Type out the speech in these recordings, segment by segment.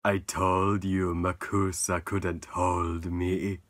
I told you Makusa couldn't hold me.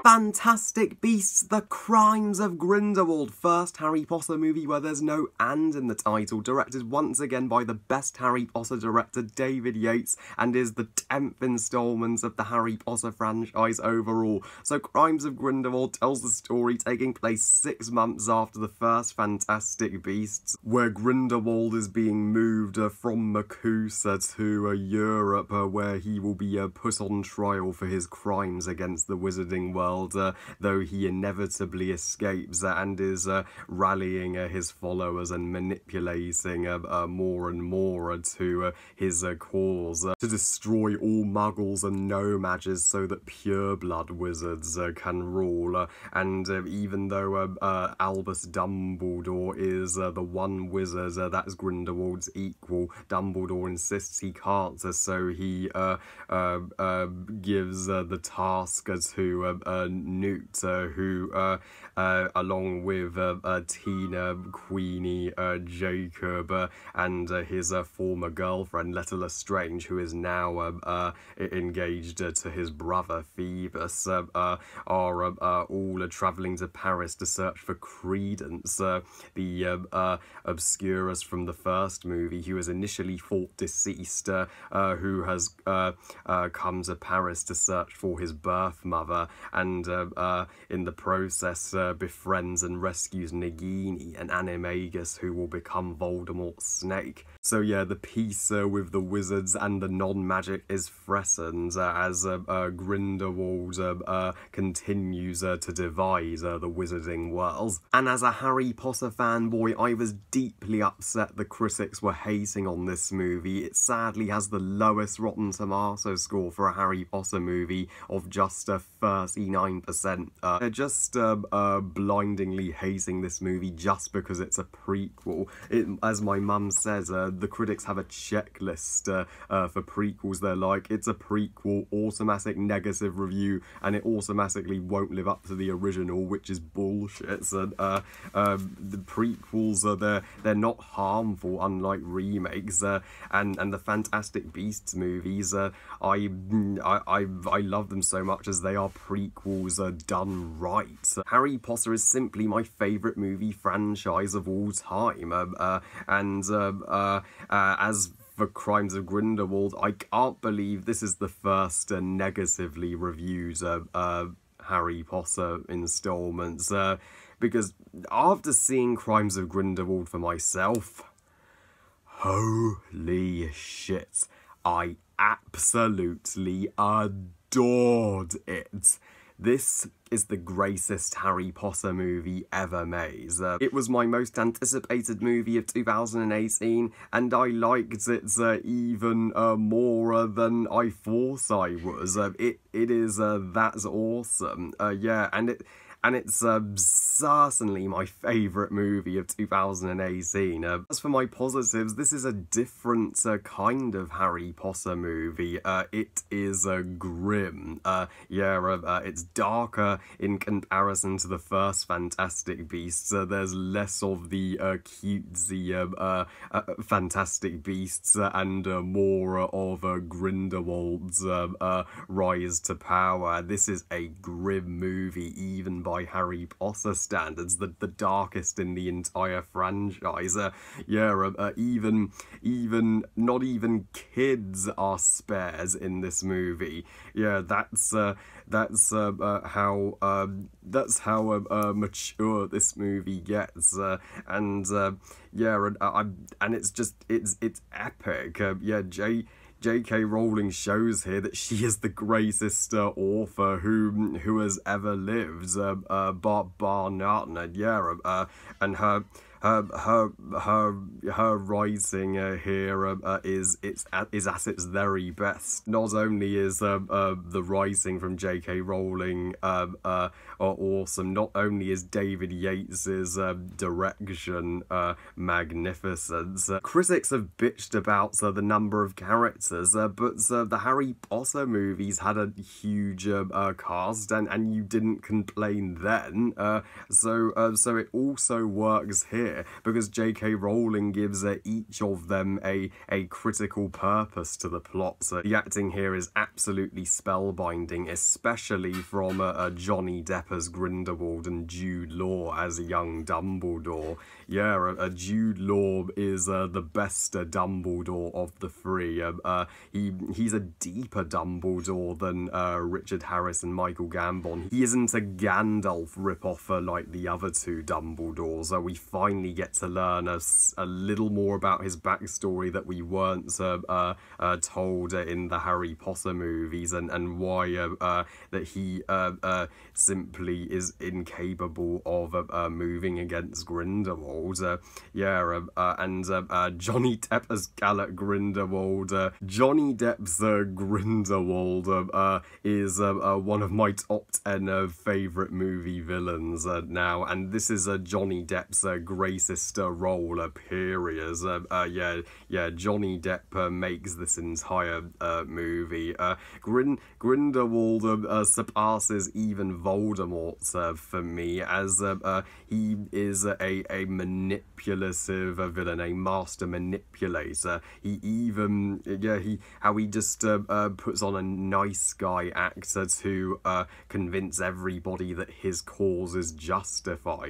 Fantastic Beasts: The Crimes of Grindelwald, first Harry Potter movie where there's no "and" in the title, directed once again by the best Harry Potter director David Yates, and is the 10th instalment of the Harry Potter franchise overall. So Crimes of Grindelwald tells the story taking place 6 months after the first Fantastic Beasts, where Grindelwald is being moved from Makusa to Europe, where he will be put on trial for his crimes against the Wizarding World, though he inevitably escapes and is rallying his followers and manipulating more and more to his cause to destroy all muggles and no-mages so that pure-blood wizards can rule. And even though Albus Dumbledore is the one wizard that's Grindelwald's equal, Dumbledore insists he can't, so he gives the task to Newt, who, along with Tina, Queenie, Jacob, and his former girlfriend, Letta Lestrange, who is now engaged to his brother, Phoebus, are all travelling to Paris to search for Credence, the obscurus from the first movie, who is initially thought deceased, who has come to Paris to search for his birth mother, and in the process befriends and rescues Nagini, an animagus who will become Voldemort's snake. So yeah, the peace with the wizards and the non-magic is threatened as Grindelwald continues to devise the wizarding world. And as a Harry Potter fanboy, I was deeply upset the critics were hating on this movie. It sadly has the lowest Rotten Tomatoes score for a Harry Potter movie of just 39%. They're just blindingly hating this movie just because it's a prequel. As my mum says, the critics have a checklist for prequels. They're like, it's a prequel, automatic negative review, and it automatically won't live up to the original, which is bullshit. So, the prequels, they're not harmful, unlike remakes, and the Fantastic Beasts movies, I love them so much as they are prequels done right. Harry Potter is simply my favourite movie franchise of all time, and as for Crimes of Grindelwald, I can't believe this is the first negatively reviewed Harry Potter installments, because after seeing Crimes of Grindelwald for myself, holy shit, I absolutely adored it. This is the greatest Harry Potter movie ever made. It was my most anticipated movie of 2018, and I liked it even more than I thought I was. It is that's awesome. Yeah, and it's certainly my favourite movie of 2018. As for my positives, this is a different kind of Harry Potter movie. It is grim. It's darker in comparison to the first Fantastic Beasts. There's less of the cutesy Fantastic Beasts and more of Grindelwald's rise to power. This is a grim movie, even by Harry Potter standards, the darkest in the entire franchise. Even not even kids are spared in this movie. Yeah, that's how mature this movie gets, and it's epic. J.K. Rowling shows here that she is the greatest author who has ever lived, bar none. And her her writing here is at its very best. Not only is the writing from J.K. Rowling awesome, not only is David Yates's direction magnificent. Critics have bitched about the number of characters, but the Harry Potter movies had a huge cast, and you didn't complain then. So it also works here because J.K. Rowling gives each of them a critical purpose to the plot. So the acting here is absolutely spellbinding, especially from Johnny Depp as Grindelwald and Jude Law as a young Dumbledore. Yeah, Jude Law is the best Dumbledore of the three. He's a deeper Dumbledore than Richard Harris and Michael Gambon. He isn't a Gandalf ripoff like the other two Dumbledores. We finally get to learn a little more about his backstory that we weren't told in the Harry Potter movies, and why that he simply is incapable of moving against Grindelwald. And Johnny Depp as Gellert Grindelwald. Johnny Depp's Grindelwald is one of my top 10 favourite movie villains now, and this is Johnny Depp's greatest role, period. Johnny Depp makes this entire movie. Grindelwald surpasses even Voldemort for me, as he is a manipulative villain, a master manipulator. He even, how he just puts on a nice guy actor to convince everybody that his cause is justified.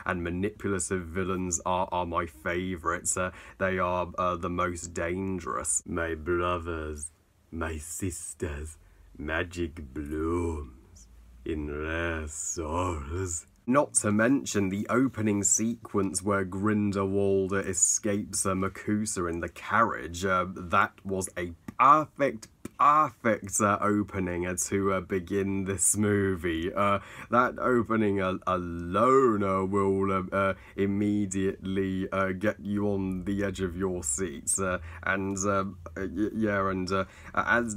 And manipulative villains are my favourites. They are the most dangerous. My brothers, my sisters, magic blooms in rare souls. Not to mention the opening sequence where Grindelwald escapes Makusa in the carriage. That was a perfect opening to begin this movie. That opening alone will immediately get you on the edge of your seats. As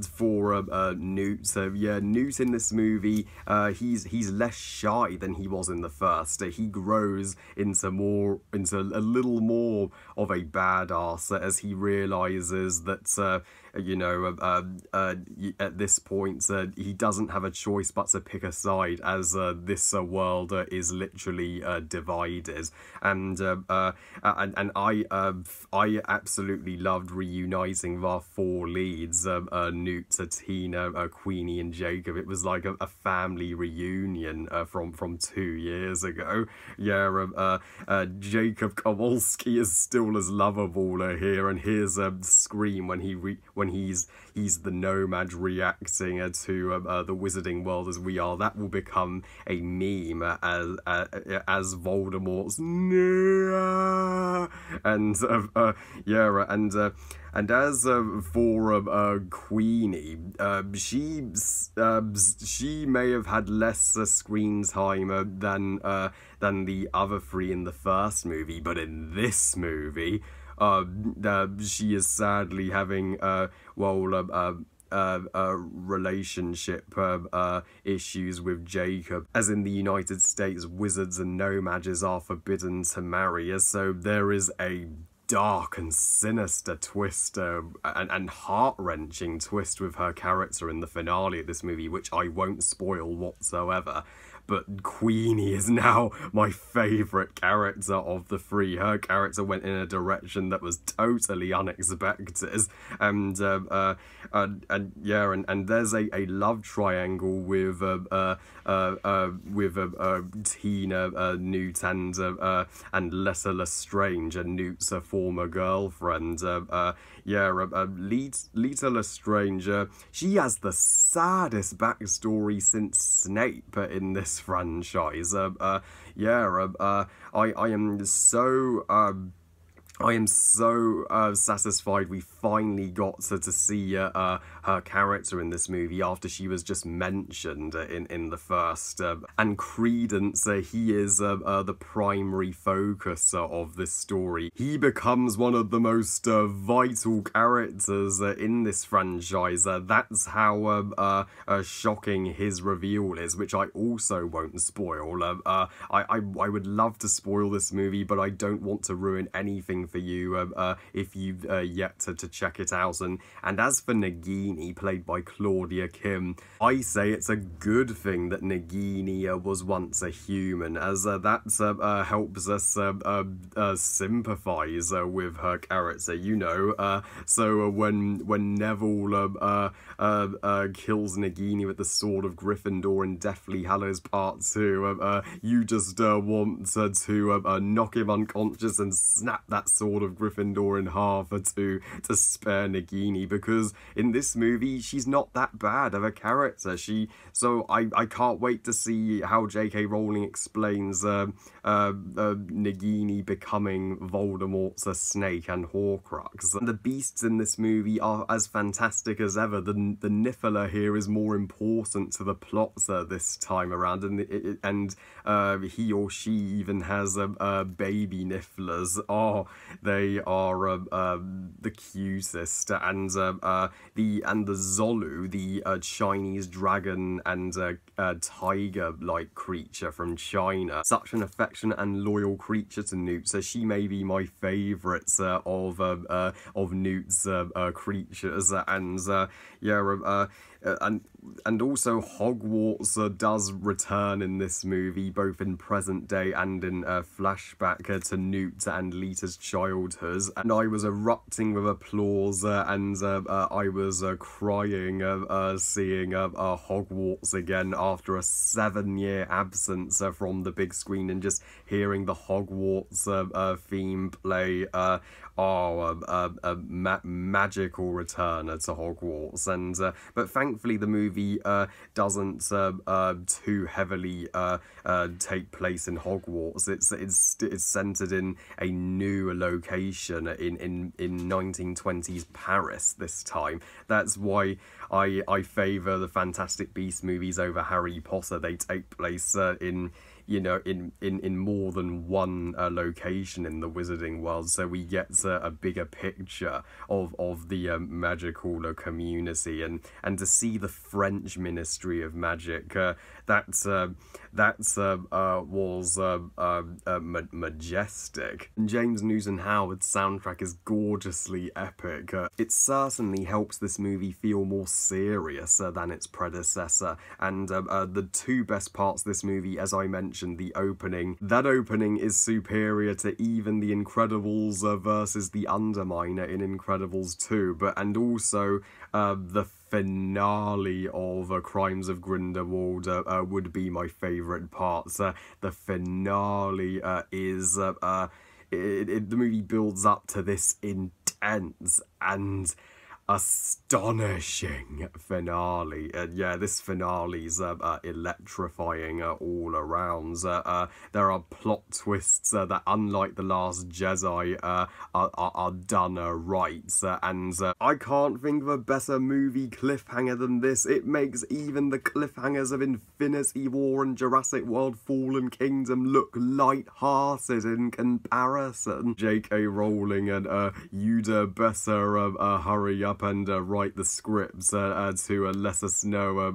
for Newt, Newt in this movie, he's less shy than he was in the first. He grows into a little more of a badass as he realizes that at this point he doesn't have a choice but to pick a side, as this world is literally divided. And I absolutely loved reuniting our four leads, Newt, Tina, Queenie and Jacob. It was like a family reunion from 2 years ago. Jacob Kowalski is still as lovable here, and here's Scream when he's the nomad reacting to the wizarding world as we are. That will become a meme as Voldemort's and as for Queenie, she may have had less screen time than the other three in the first movie, but in this movie, she is sadly having relationship issues with Jacob, as in the United States wizards and no-mages are forbidden to marry, so there is a dark and sinister twist and heart-wrenching twist with her character in the finale of this movie, which I won't spoil whatsoever. But Queenie is now my favourite character of the three. Her character went in a direction that was totally unexpected, and there's a love triangle with Tina, Newt, and Leta Lestrange, Newt's former girlfriend. Leta Lestrange, she has the saddest backstory since Snape in this franchise. I am so I am so satisfied we finally got to see her character in this movie after she was just mentioned in the first. And Credence, he is the primary focus of this story. He becomes one of the most vital characters in this franchise. That's how shocking his reveal is, which I also won't spoil. I would love to spoil this movie, but I don't want to ruin anything for you if you've yet to check it out. And as for Nagini, played by Claudia Kim, I say it's a good thing that Nagini was once a human, as that helps us sympathise with her character, you know. So when Neville kills Nagini with the Sword of Gryffindor in Deathly Hallows Part 2, you just want to knock him unconscious and snap that Sword of Gryffindor in half to spare Nagini, because in this movie she's not that bad of a character. So I can't wait to see how J.K. Rowling explains Nagini becoming Voldemort's snake and Horcrux. And the beasts in this movie are as fantastic as ever. The Niffler here is more important to the plot this time around, and he or she even has baby Nifflers. Oh, they are the cutest, and the Zolu, the Chinese dragon and tiger-like creature from China, such an affectionate and loyal creature to Newt. So she may be my favourite of Newt's creatures, and yeah. And also Hogwarts does return in this movie, both in present day and in flashback to Newt and Lita's childhood. And I was erupting with applause, and I was crying seeing Hogwarts again after a 7-year absence from the big screen, and just hearing the Hogwarts theme play. A magical return to Hogwarts, and but thankfully the movie doesn't too heavily take place in Hogwarts. It's centered in a new location in 1920s Paris this time. That's why I favour the Fantastic Beasts movies over Harry Potter. They take place in more than one location in the wizarding world, so we get a bigger picture of the magical community, and to see the French Ministry of Magic, that was majestic. And James Newton Howard's soundtrack is gorgeously epic. It certainly helps this movie feel more serious than its predecessor, and the two best parts of this movie, as I mentioned, the opening. That opening is superior to even The Incredibles versus The Underminer in Incredibles 2, and also the finale of Crimes of Grindelwald would be my favourite parts. The finale is the movie builds up to this intense and astonishing finale. Yeah, this finale's electrifying all around. There are plot twists that, unlike The Last Jedi, are done right, and I can't think of a better movie cliffhanger than this. It makes even the cliffhangers of Infinity War and Jurassic World Fallen Kingdom look light-hearted in comparison. J.K. Rowling and you'd better hurry up and write the scripts to let us know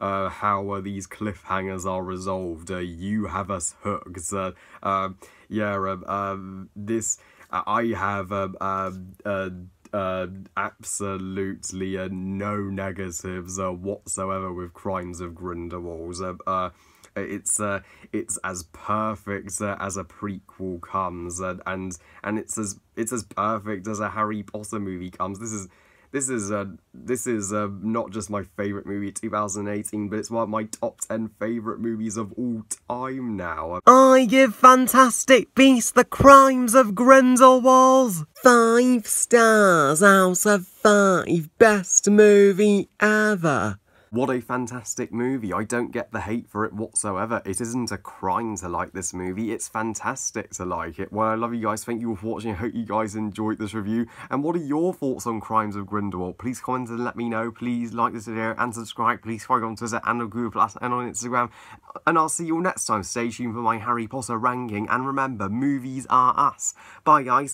how these cliffhangers are resolved. You have us hooked. This I have absolutely no negatives whatsoever with Crimes of Grindelwald. It's as perfect as a prequel comes, and it's as perfect as a Harry Potter movie comes. This is not just my favourite movie of 2018, but it's one of my top 10 favourite movies of all time now. I give Fantastic Beasts: The Crimes of Grindelwald 5 stars out of 5. Best movie ever. What a fantastic movie. I don't get the hate for it whatsoever. It isn't a crime to like this movie. It's fantastic to like it. Well, I love you guys. Thank you for watching. I hope you guys enjoyed this review. And what are your thoughts on Crimes of Grindelwald? Please comment and let me know. Please like this video and subscribe. Please follow on Twitter and on Google+ and on Instagram. And I'll see you all next time. Stay tuned for my Harry Potter ranking. And remember, movies are us. Bye, guys.